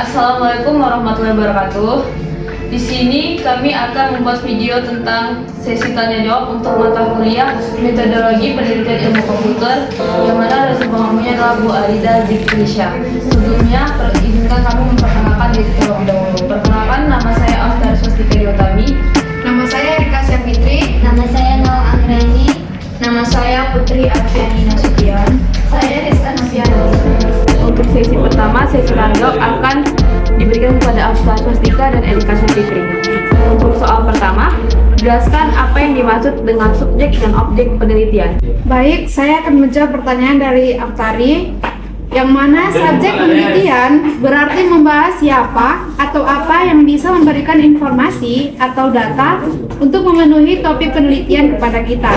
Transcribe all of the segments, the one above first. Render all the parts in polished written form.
Assalamualaikum warahmatullahi wabarakatuh. Di sini kami akan membuat video tentang sesi tanya jawab untuk mata kuliah metodologi penelitian ilmu komputer, yang mana narasumber pengamunya adalah Bu Arida Zikrisha. Sebelumnya, izinkan kami memperkenalkan diri terlebih dahulu. Perkenalkan, nama saya Aftari Swastika Diotami. Nama saya Rika Syafitri. Nama saya Nawang Anggraini. Nama saya Putri Arfiani Nasution. Saya Rizka Noviana. Untuk sesi pertama, sesi tanya jawab akan diberikan kepada Aftari Swastika dan Erika Syafitri. Untuk soal pertama, jelaskan apa yang dimaksud dengan subjek dan objek penelitian. Baik, saya akan menjawab pertanyaan dari Aftari, yang mana subjek penelitian berarti membahas siapa atau apa yang bisa memberikan informasi atau data untuk memenuhi topik penelitian kepada kita,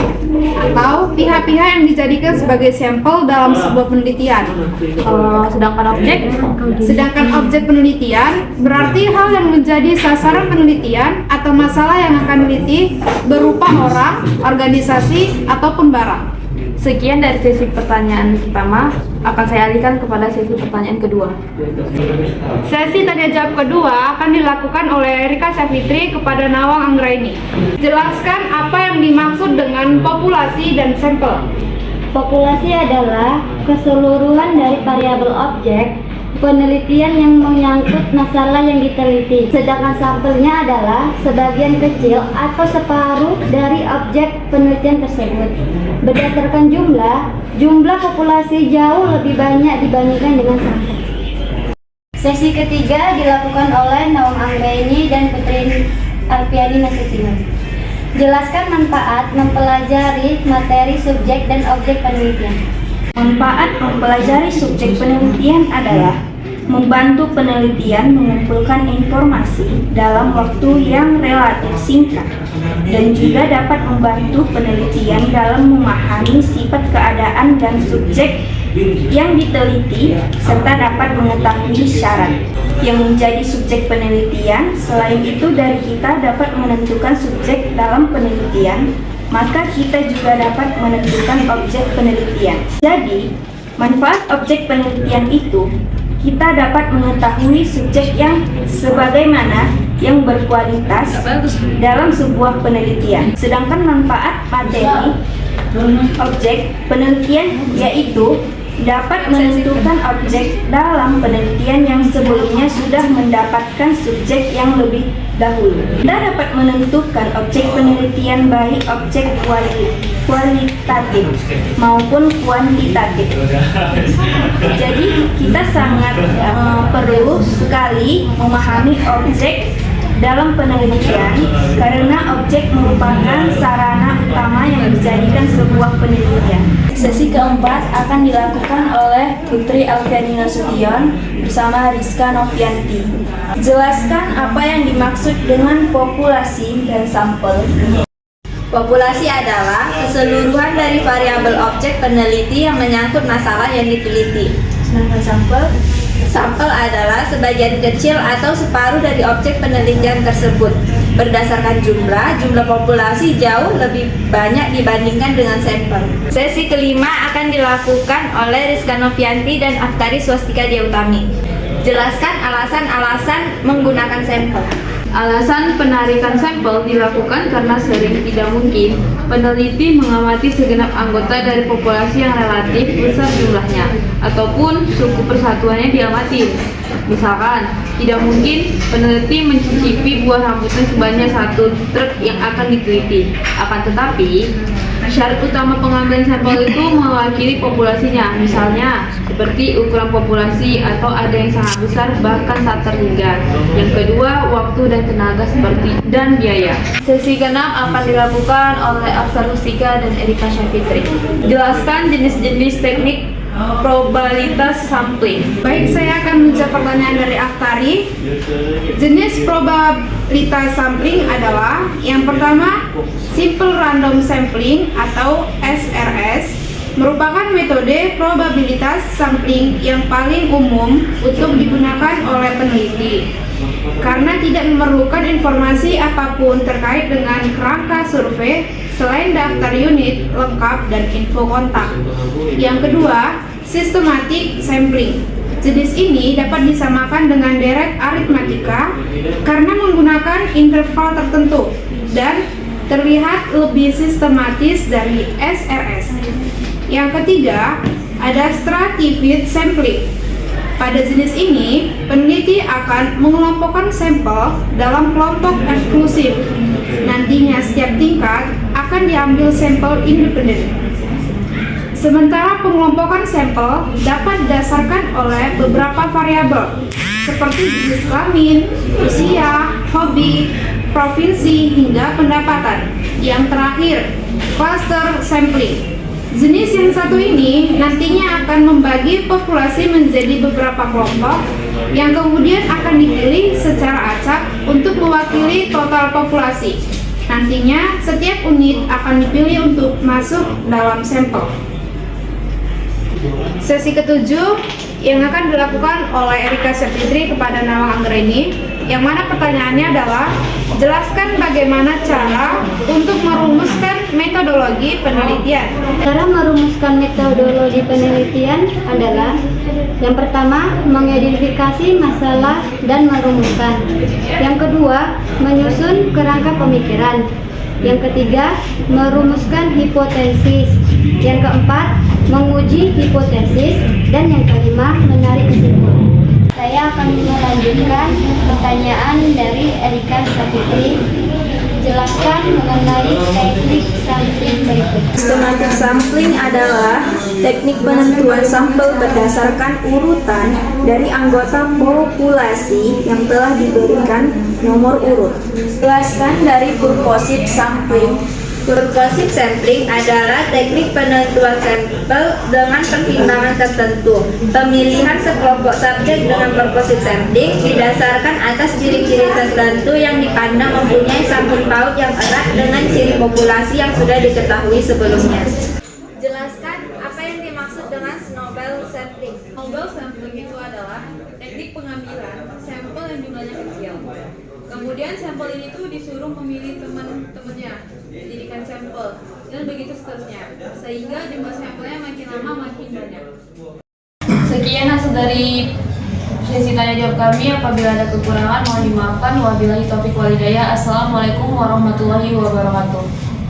atau pihak-pihak yang dijadikan sebagai sampel dalam sebuah penelitian. Sedangkan objek penelitian berarti hal yang menjadi sasaran penelitian atau masalah yang akan diliti berupa orang, organisasi, ataupun barang. Sekian dari sesi pertanyaan pertama, akan saya alihkan kepada sesi pertanyaan kedua. Sesi tanya jawab kedua akan dilakukan oleh Rika Syafitri kepada Nawang Anggraini. Jelaskan apa yang dimaksud dengan populasi dan sampel. Populasi adalah keseluruhan dari variabel objek penelitian yang menyangkut masalah yang diteliti. Sedangkan sampelnya adalah sebagian kecil atau separuh dari objek penelitian tersebut. Berdasarkan jumlah populasi jauh lebih banyak dibandingkan dengan sampel. Sesi ketiga dilakukan oleh Nawang Anggraini dan Putri Arfiani Nasution. Jelaskan manfaat mempelajari materi subjek dan objek penelitian. Manfaat mempelajari subjek penelitian adalah membantu penelitian mengumpulkan informasi dalam waktu yang relatif singkat, dan juga dapat membantu penelitian dalam memahami sifat keadaan dan subjek yang diteliti, serta dapat mengetahui syarat yang menjadi subjek penelitian. Selain itu, dari kita dapat menentukan subjek dalam penelitian, maka kita juga dapat menentukan objek penelitian. Jadi, manfaat objek penelitian itu, kita dapat mengetahui subjek yang sebagaimana yang berkualitas dalam sebuah penelitian. Sedangkan manfaat materi objek penelitian yaitu dapat menentukan objek dalam penelitian yang sebelumnya sudah mendapatkan subjek yang lebih dahulu. Kita dapat menentukan objek penelitian baik objek kualitatif maupun kuantitatif. Jadi kita sangat perlu sekali memahami objek dalam penelitian, karena objek merupakan sarana utama yang dijadikan sebuah penelitian. Sesi keempat akan dilakukan oleh Putri Arfiani Nasution bersama Rizka Novianti. Jelaskan apa yang dimaksud dengan populasi dan sampel. Populasi adalah keseluruhan dari variabel objek peneliti yang menyangkut masalah yang diteliti. Sedangkan Sampel adalah sebagian kecil atau separuh dari objek penelitian tersebut. Berdasarkan jumlah populasi jauh lebih banyak dibandingkan dengan sampel. Sesi kelima akan dilakukan oleh Rizka Novianti dan Aftari Swastika Diotami. Jelaskan alasan-alasan menggunakan sampel. Alasan penarikan sampel dilakukan karena sering tidak mungkin peneliti mengamati segenap anggota dari populasi yang relatif besar jumlahnya, ataupun suku persatuannya diamati. Misalkan, tidak mungkin peneliti mencicipi buah rambutan sebanyak 1 truk yang akan diteliti. Akan tetapi, syarat utama pengambilan sampel itu mewakili populasinya, misalnya seperti ukuran populasi atau ada yang sangat besar bahkan tak terhingga. Yang kedua, waktu dan tenaga dan biaya. Sesi keenam akan dilakukan oleh Aftari Swastika dan Erika Syafitri. Jelaskan jenis-jenis teknik probabilitas sampling. Baik, saya akan menjawab pertanyaan dari Aftari. Jenis probabilitas sampling adalah yang pertama, simple random sampling atau SRS, merupakan metode probabilitas sampling yang paling umum untuk digunakan oleh peneliti karena tidak memerlukan informasi apapun terkait dengan kerangka survei selain daftar unit lengkap dan info kontak. Yang kedua, systematic sampling. Jenis ini dapat disamakan dengan deret aritmatika karena menggunakan interval tertentu dan terlihat lebih sistematis dari SRS. Yang ketiga, ada stratified sampling. Pada jenis ini, peneliti akan mengelompokkan sampel dalam kelompok eksklusif. Nantinya setiap tingkat akan diambil sampel independen. Sementara pengelompokan sampel dapat didasarkan oleh beberapa variabel seperti jenis kelamin, usia, hobi, provinsi, hingga pendapatan. Yang terakhir, cluster sampling. Jenis yang satu ini nantinya akan membagi populasi menjadi beberapa kelompok yang kemudian akan dipilih secara acak untuk mewakili total populasi. Nantinya setiap unit akan dipilih untuk masuk dalam sampel. Sesi ketujuh yang akan dilakukan oleh Erika Septitri kepada Nawang Anggreni, yang mana pertanyaannya adalah jelaskan bagaimana cara untuk merumuskan metodologi penelitian. Cara merumuskan metodologi penelitian adalah yang pertama, mengidentifikasi masalah dan merumuskan. Yang kedua, menyusun kerangka pemikiran. Yang ketiga, merumuskan hipotesis. Yang keempat, menguji hipotesis. Dan yang kelima, menarik kesimpulan. Saya akan melanjutkan pertanyaan dari Erika Sapitri. Jelaskan mengenai teknik sampling berikut. Systematic sampling adalah teknik penentuan sampel berdasarkan urutan dari anggota populasi yang telah diberikan nomor urut. Jelaskan dari purposive sampling. Purposive sampling adalah teknik penentuan sampel dengan pertimbangan tertentu. Pemilihan sekelompok subjek dengan purposive sampling didasarkan atas ciri-ciri tertentu yang dipandang mempunyai sangkut paut yang erat dengan ciri populasi yang sudah diketahui sebelumnya. Jelaskan apa yang dimaksud dengan snowball sampling. Snowball sampling itu adalah teknik pengambilan sampel yang jumlahnya kecil. Kemudian sampel ini tuh disuruh memilih teman-temannya, dijadikan sampel, dan begitu seterusnya, sehingga jumlah sampelnya makin lama makin banyak. Sekian hasil dari sesi tanya jawab kami. Apabila ada kekurangan mohon dimaafkan. Wabillahi taufiq walhidayah. Assalamualaikum warahmatullahi wabarakatuh.